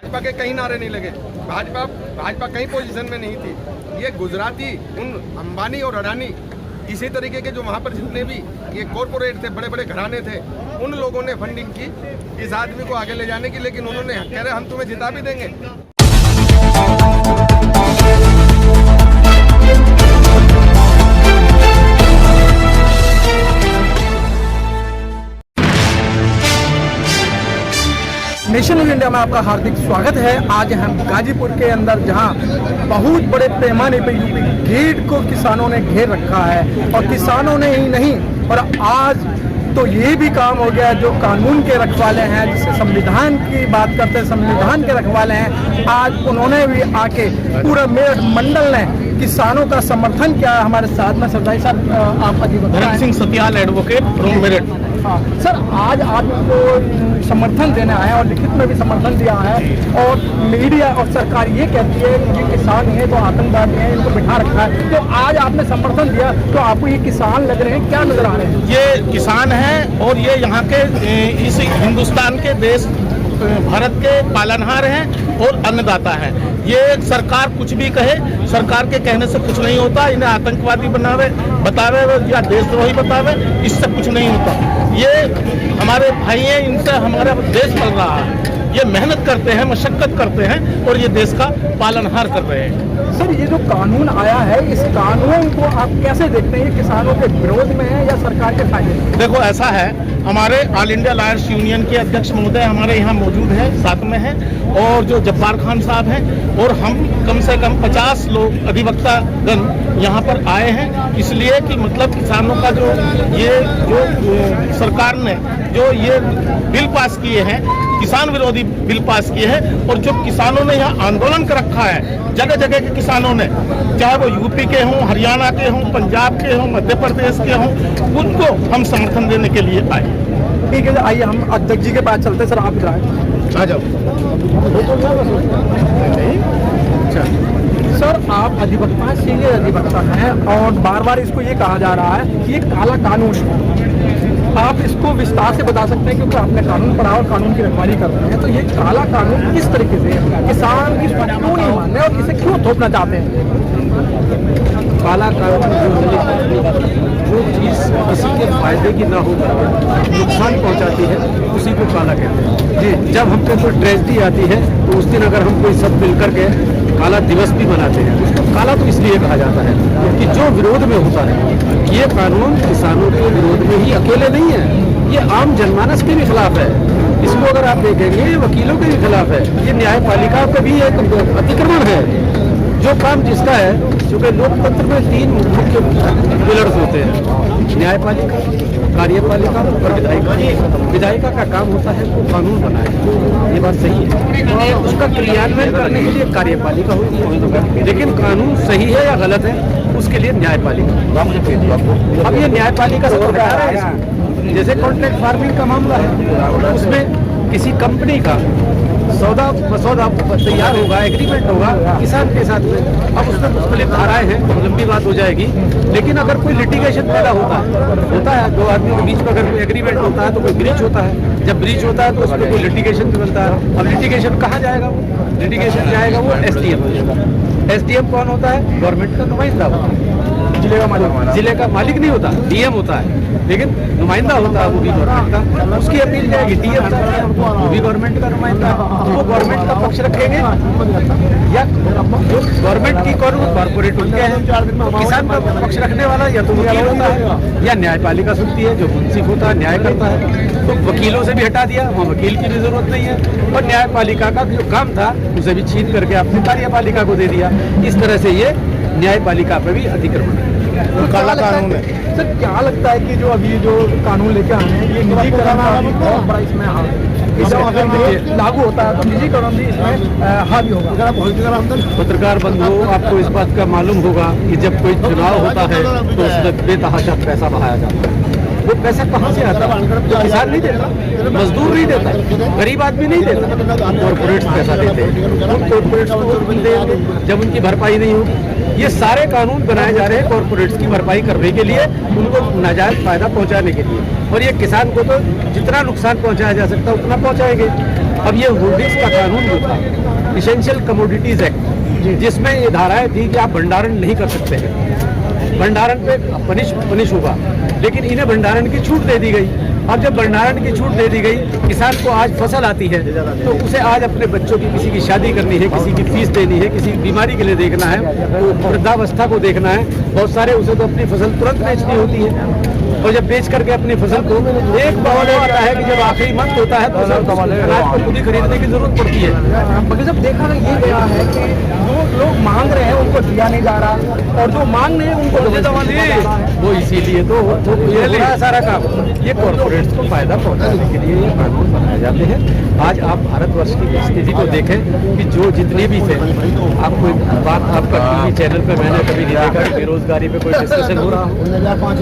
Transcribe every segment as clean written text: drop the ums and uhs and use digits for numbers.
भाजपा के कहीं नारे नहीं लगे, भाजपा कहीं पोजीशन में नहीं थी। ये गुजराती उन अंबानी और अडानी इसी तरीके के जो वहाँ पर जितने भी ये कॉरपोरेट थे, बड़े बड़े घराने थे, उन लोगों ने फंडिंग की इस आदमी को आगे ले जाने की। लेकिन उन्होंने कह रहे हम तुम्हें जिता भी देंगे। नेशन ऑफ इंडिया में आपका हार्दिक स्वागत है। आज हम गाजीपुर के अंदर जहां बहुत बड़े पैमाने पर यूपी गेट को किसानों ने घेर रखा है, और किसानों ने ही नहीं और आज तो ये भी काम हो गया जो कानून के रखवाले हैं, जिससे संविधान की बात करते हैं, संविधान के रखवाले हैं, आज उन्होंने भी आके पूरा मेरठ मंडल ने किसानों का समर्थन किया है। हमारे साथ में सरदाई साहब, आप धर्म सिंह सत्याल एडवोकेट फ्रॉम मेरठ। हाँ सर, आज आपको समर्थन देने आए हैं और लिखित में भी समर्थन दिया है, और मीडिया और सरकार ये कहती है कि ये किसान है तो आतंकवादी है, इनको बिठा रखा है। तो आज आपने समर्थन दिया तो आपको ये किसान लग रहे हैं, क्या नजर आ रहे हैं? ये किसान हैं और ये यहाँ के इस हिंदुस्तान के देश भारत के पालनहार हैं और अन्नदाता हैं। ये सरकार कुछ भी कहे, सरकार के कहने से कुछ नहीं होता। इन्हें आतंकवादी बतावे या देशद्रोही बतावे, इससे कुछ नहीं होता। ये हमारे भाई हैं, इनसे हमारा देश पल रहा है। ये मेहनत करते हैं, मशक्कत करते हैं और ये देश का पालनहार कर रहे हैं। सर, ये जो कानून आया है, इस कानून को आप कैसे देखते हैं? किसानों के विरोध में है या सरकार के फायदे में? देखो, ऐसा है, हमारे ऑल इंडिया लॉयर्स यूनियन के अध्यक्ष महोदय हमारे यहाँ मौजूद हैं, साथ में हैं, और जो जब्बार खान साहब हैं, और हम कम से कम 50 लोग अधिवक्ता गण यहाँ पर आए हैं, इसलिए कि मतलब किसानों का जो सरकार ने जो ये बिल पास किए हैं, किसान विरोधी बिल पास किए हैं, और जो किसानों ने यहाँ आंदोलन कर रखा है, जगह जगह के किसानों ने, चाहे वो यूपी के हों, हरियाणा के हों, पंजाब के हों, मध्य प्रदेश के हों, उनको हम समर्थन देने के लिए आए। ठीक है, आइए हम अध्यक्ष जी के पास चलते। सर, आप जाए, आ जाओ। सर, आप अधिवक्ता, सीनियर अधिवक्ता हैं, और बार बार इसको ये कहा जा रहा है कि ये काला कानून है। आप इसको विस्तार से बता सकते हैं, क्योंकि आपने कानून पढ़ा और कानून की रखवाली कर रहे हैं। तो ये काला कानून किस तरीके से किसान इसको क्यों नहीं मान रहे और इसे क्यों थोपना चाहते हैं? काला कानून जो चीज़ किसी के फायदे की ना हो, नुकसान पहुंचाती है, उसी को काला कहते हैं। जी, जब हम पे कोई ट्रेजेडी आती है तो उस दिन अगर हम कोई सब मिलकर के काला दिवस भी मनाते हैं, उसको काला तो इसलिए कहा जाता है कि जो विरोध में होता है। ये कानून किसानों के विरोध में ही अकेले नहीं है, ये आम जनमानस के भी खिलाफ है। इसको अगर आप देखेंगे, ये वकीलों के भी खिलाफ है, ये न्यायपालिका का भी एक अतिक्रमण है। जो काम जिसका है, क्योंकि लोकतंत्र में 3 मुख्य पिलर्स होते हैं, न्यायपालिका, कार्यपालिका और विधायिका। विधायिका का काम होता है वो कानून बनाए, ये बात सही है, और उसका क्रियान्वयन करने के लिए कार्यपालिका होती है। लेकिन कानून सही है या गलत है, उसके लिए न्यायपालिका। अब ये न्यायपालिका से प्रकार है, जैसे कॉन्ट्रैक्ट फार्मिंग का मामला है, उसमें किसी कंपनी का सौदा तैयार होगा, एग्रीमेंट होगा किसान के साथ में। अब उसमें मुख्तलिफ धाराएं हैं, लंबी बात हो जाएगी, लेकिन अगर कोई लिटिगेशन पैदा होता है, 2 आदमियों के बीच में अगर कोई एग्रीमेंट होता है तो कोई ब्रीच होता है। जब ब्रीच होता है तो उसमें कोई लिटिगेशन भी बनता है। अब लिटिगेशन कहाँ जाएगा? वो लिटिगेशन जाएगा वो SDM। SDM कौन होता है? गवर्नमेंट का नुमाइंदा होता है, जिले का मालिक नहीं होता, DM होता है, लेकिन नुमाइंदा होता है वो भी गवर्नमेंट का। उसकी अपील जाएगी DM तक, वो भी गवर्नमेंट का नुमाइंदा, तो वो गवर्नमेंट का पक्ष रखेंगे, या जो गवर्नमेंट की कॉर्पोरेट उनके हैं, किसान का पक्ष रखने वाला या तो वकील होता है या न्यायपालिका सुनती है, जो मुंसिफ होता है, न्याय करता है। तो वकीलों से भी हटा दिया, वहाँ वकील की भी जरूरत नहीं है, और न्यायपालिका का जो काम था उसे भी छीन करके आपने कार्यपालिका को दे दिया। इस तरह से ये न्यायपालिका पर भी अतिक्रमण है, तो काला कानून है। सर, क्या लगता है कि जो अभी जो कानून लेके आए हैं, ये निजीकरण का भी बहुत बड़ा इसमें जब अगर लागू होता है तो निजीकरण भी इसमें हावी होगा। पत्रकार बंधु, आपको इस बात का मालूम होगा कि जब कोई चुनाव होता है तो उसमें बेतहाशा पैसा बहाया जाता है। वो पैसा कहाँ से आता है? किसान नहीं देता, मजदूर नहीं देता, गरीब आदमी नहीं देता, कॉर्पोरेट्स पैसा देते हैं। उन कॉर्पोरेट्स को देंगे जब उनकी भरपाई नहीं होगी। ये सारे कानून बनाए जा रहे हैं कॉर्पोरेट्स की भरपाई करने के लिए, उनको नाजायज फायदा पहुंचाने के लिए, और ये किसान को तो जितना नुकसान पहुंचाया जा सकता है उतना पहुंचाएंगे। अब ये होर्डिंग्स का कानून जो था, इसेंशियल कमोडिटीज एक्ट, जिसमें ये धाराएं थी कि आप भंडारण नहीं कर सकते हैं, भंडारण पे पनिश होगा, लेकिन इन्हें भंडारण की छूट दे दी गई। अब जब भंडारण की छूट दे दी गई, किसान को आज फसल आती है तो उसे आज अपने बच्चों की किसी की शादी करनी है, किसी की फीस देनी है, किसी की बीमारी के लिए देखना है, तो वृद्धावस्था को देखना है, बहुत सारे उसे तो अपनी फसल तुरंत बेचनी होती है, और जब बेच करके अपनी फसल को एक बवाल आता है कि जब आखिरी मंथ होता है तो अनाज को खुद ही खरीदने की जरूरत पड़ती है। बाकी सब देखा ये गया है कि जो लोग मांग रहे हैं उनको दिया नहीं जा रहा, और जो मांग नहीं है उनको वो इसीलिए तो ये हो रहा है सारा काम। ये कॉर्पोरेट्स को फायदा पहुंचाने के लिए ये कानून बनाए जाते हैं। आज आप भारतवर्ष की स्थिति को देखें कि जो जितने भी थे, आपको बात आपका टीवी चैनल पे मैंने कभी नहीं देखा कि बेरोजगारी पे कोई डिस्कशन हो रहा हो,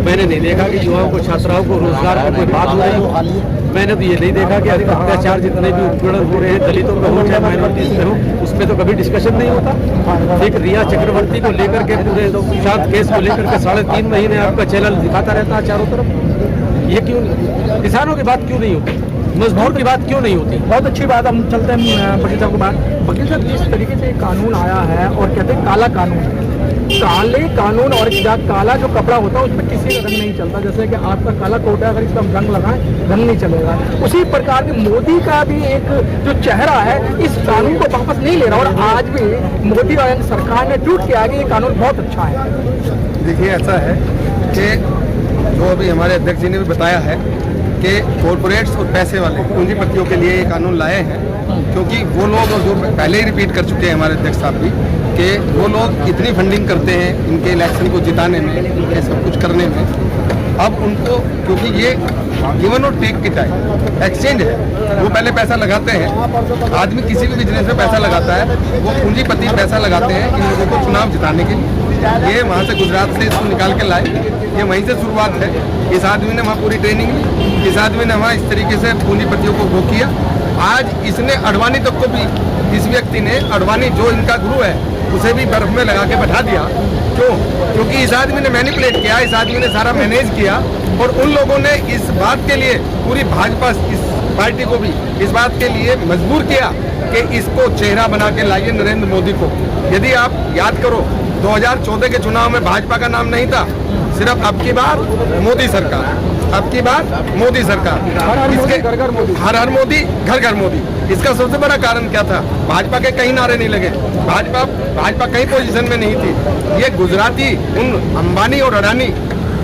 मैंने नहीं देखा कि युवाओं को, छात्राओं को रोजगार पर कोई बात हो रही हो, मैंने तो ये नहीं देखा कि अत्याचार जितने भी उत्पीड़न हो रहे हैं दलितों पे हो चाहे माइनॉरिटीज पे हो, उसमें तो कभी डिस्कशन नहीं होता। एक रिया चक्रवर्ती को लेकर के पूरे शांत केस को लेकर के 3.5 महीने आपका चैनल दिखाता रहता है चारों तरफ। ये क्यों, किसानों की बात क्यों नहीं होती, मजदूर की बात क्यों नहीं होती? बहुत अच्छी बात। हम चलते हैं वकील साहब के बाद। वकील साहब, जिस तरीके से कानून आया है और कहते हैं काला कानून, काले कानून और काला जो कपड़ा होता है उसमें किसी का रंग नहीं चलता। जैसे कि आपका काला कोट है, अगर इसका रंग लगाएं रंग नहीं चलेगा। उसी प्रकार के मोदी का भी एक जो चेहरा है इस कानून को वापस नहीं ले रहा, और आज भी मोदी और सरकार ने ट्वीट किया कि ये कानून बहुत अच्छा है। देखिए, ऐसा है कि जो अभी हमारे अध्यक्ष जी ने भी बताया है कि कॉरपोरेट्स और पैसे वाले पूंजीपतियों के लिए ये कानून लाए हैं, क्योंकि वो लोग, और जो पहले ही रिपीट कर चुके हैं हमारे अध्यक्ष साहब भी, कि वो लोग इतनी फंडिंग करते हैं इनके इलेक्शन को जिताने में, ये सब कुछ करने में, अब उनको, क्योंकि ये गिवन और टेक की टाइप एक्सचेंज है, वो पहले पैसा लगाते हैं, आदमी किसी भी बिजनेस में पैसा लगाता है, वो पूंजीपति पैसा लगाते हैं इन लोगों को चुनाव जिताने के लिए। ये वहाँ से गुजरात से इसको निकाल के लाए, ये वहीं से शुरुआत है। इस आदमी ने वहाँ पूरी ट्रेनिंग ली, इस आदमी ने वहाँ इस तरीके से पूंजीपतियों को वो किया। आज इसने अडवाणी तक को भी, इस व्यक्ति ने अडवाणी जो इनका गुरु है उसे भी बर्फ में लगा के बैठा दिया। क्यों? क्योंकि इस आदमी ने मैनिपुलेट किया, इस आदमी ने सारा मैनेज किया, और उन लोगों ने इस बात के लिए पूरी भाजपा इस पार्टी को भी इस बात के लिए मजबूर किया कि इसको चेहरा बना के लाइए नरेंद्र मोदी को। यदि आप याद करो 2014 के चुनाव में भाजपा का नाम नहीं था, सिर्फ अब की बार मोदी सरकार, अब की बार मोदी सरकार, इसके हर हर मोदी घर घर मोदी। इसका सबसे बड़ा कारण क्या था? भाजपा के कहीं नारे नहीं लगे, भाजपा कहीं पोजीशन में नहीं थी। ये गुजराती, उन अंबानी और अडानी,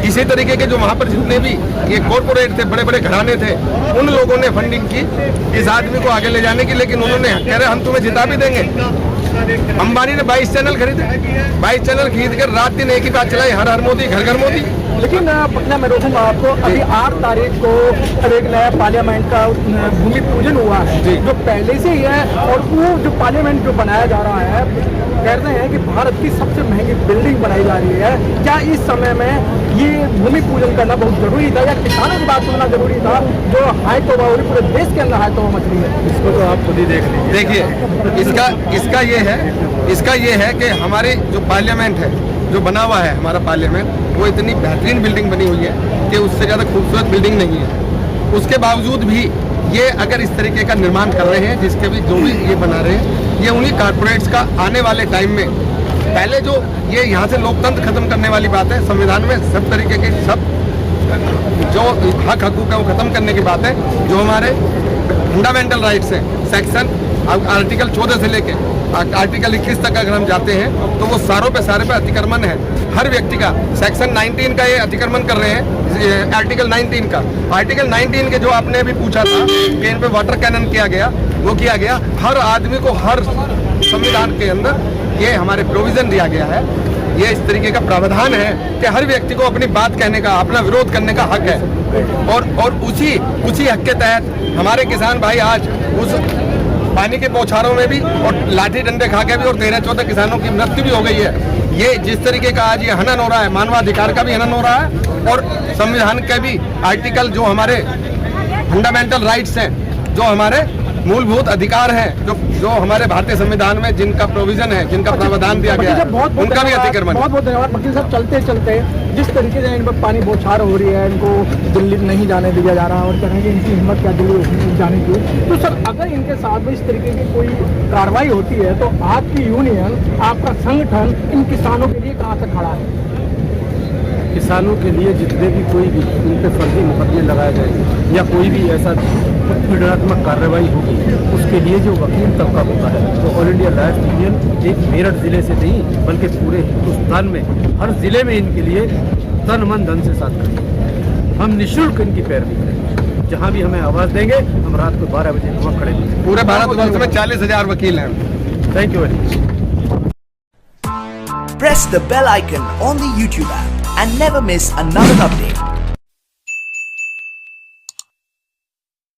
इसी तरीके के जो वहाँ पर जितने भी ये कॉर्पोरेट थे, बड़े बड़े घराने थे, उन लोगों ने फंडिंग की इस आदमी को आगे ले जाने की। लेकिन उन्होंने कह रहे हम तुम्हें जिता भी देंगे। अंबानी ने 22 चैनल खरीदे, 22 चैनल खरीद कर रात दिन एक ही बात चलाई, हर हर मोदी घर घर मोदी। लेकिन पटना में रोकूंगा आपको, अभी 8 तारीख को एक नया पार्लियामेंट का भूमि पूजन हुआ है जो पहले से ही है, और वो जो पार्लियामेंट जो बनाया जा रहा है, कहते हैं कि भारत की सबसे महंगी बिल्डिंग बनाई जा रही है। क्या इस समय में ये भूमि पूजन करना बहुत जरूरी था, या किसानों की बात सुनना जरूरी था, जो हाई तौबा हो रही पूरे देश के अंदर हाई तौबा मच रही है? इसको तो आप खुद ही देख लीजिए। देखिए, इसका ये है कि हमारे जो पार्लियामेंट है, जो बना हुआ है हमारा पार्लियामेंट, वो इतनी बेहतरीन बिल्डिंग बनी हुई है कि उससे ज़्यादा खूबसूरत बिल्डिंग नहीं है। उसके बावजूद भी ये अगर इस तरीके का निर्माण कर रहे हैं, जिसके भी जो भी ये बना रहे हैं, ये उन्हीं कारपोरेट्स का आने वाले टाइम में, पहले जो ये यहाँ से लोकतंत्र खत्म करने वाली बात है, संविधान में सब तरीके के सब जो हक हकूक है वो खत्म करने की बात है। जो हमारे फंडामेंटल राइट्स हैं, सेक्शन आर्टिकल 14 से लेके आर्टिकल 21 तक अगर हम जाते हैं तो वो सारों पे सारे पे अतिक्रमण है हर व्यक्ति का। सेक्शन 19 का ये अतिक्रमण कर रहे हैं, आर्टिकल 19 का। आर्टिकल 19 के जो आपने अभी पूछा था कि इन पे वाटर कैनन किया गया, वो किया गया। हर आदमी को हर संविधान के अंदर ये हमारे प्रोविजन दिया गया है, ये इस तरीके का प्रावधान है कि हर व्यक्ति को अपनी बात कहने का, अपना विरोध करने का हक है। और उसी हक के तहत हमारे किसान भाई आज उस पानी के बौछारों में भी और लाठी डंडे खा के भी, और 13-14 किसानों की मृत्यु भी हो गई है। ये जिस तरीके का आज ये हनन हो रहा है, मानवाधिकार का भी हनन हो रहा है, और संविधान के भी आर्टिकल जो हमारे फंडामेंटल राइट्स हैं, जो हमारे मूलभूत अधिकार हैं, जो हमारे भारतीय संविधान में जिनका प्रोविजन है, जिनका प्रावधान दिया गया है, उनका भी अतिक्रमण। बहुत बहुत धन्यवाद वकील साहब। चलते चलते जिस तरीके से इन पर पानी बौछार हो रही है, इनको दिल्ली नहीं जाने दिया जा रहा है और कह रहे हैं कि इनकी हिम्मत क्या दिल्ली जाने की। तो सर अगर इनके साथ में इस तरीके की कोई कार्रवाई होती है तो आपकी यूनियन, आपका संगठन इन किसानों के लिए कहाँ से खड़ा है? किसानों के लिए जितने भी कोई भी उन पर फर्जी मुकदमे लगाए जाएंगे या कोई भी ऐसा उत्पीड़नात्मक कार्रवाई होगी, उसके लिए जो वकील तबका होता है वो ऑल इंडिया लॉयर्स यूनियन एक मेरठ जिले से नहीं बल्कि पूरे हिंदुस्तान में हर जिले में इनके लिए तन मन धन से साथ करेंगे। हम निःशुल्क इनकी पैरवी करेंगे, जहाँ भी हमें आवाज़ देंगे हम रात को 12 बजे वहाँ खड़े होंगे। पूरे भारतवर्ष में 40,000 वकील हैं। Thank you very much. Press the bell icon on the YouTube app and never miss another update.